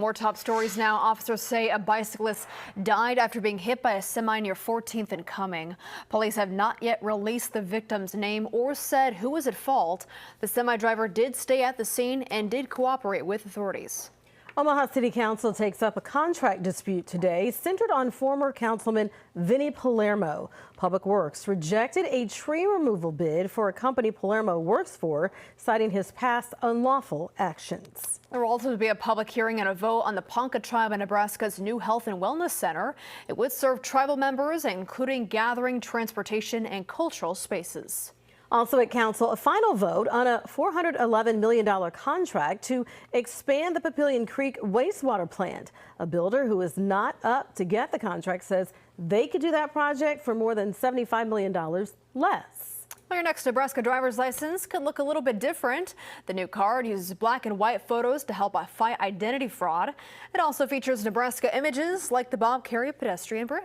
More top stories now. Officers say a bicyclist died after being hit by a semi near 14th and Cumming. Police have not yet released the victim's name or said who was at fault. The semi driver did stay at the scene and did cooperate with authorities. Omaha City Council takes up a contract dispute today centered on former councilman Vinny Palermo. Public Works rejected a tree removal bid for a company Palermo works for, citing his past unlawful actions. There will also be a public hearing and a vote on the Ponca tribe in Nebraska's new health and wellness center. It would serve tribal members, including gathering, transportation, and cultural spaces. Also at council, a final vote on a $411 million contract to expand the Papillion Creek wastewater plant. A builder who is not up to get the contract says they could do that project for more than $75 million less. Well, your next Nebraska driver's license could look a little bit different. The new card uses black and white photos to help fight identity fraud. It also features Nebraska images like the Bob Carey pedestrian bridge.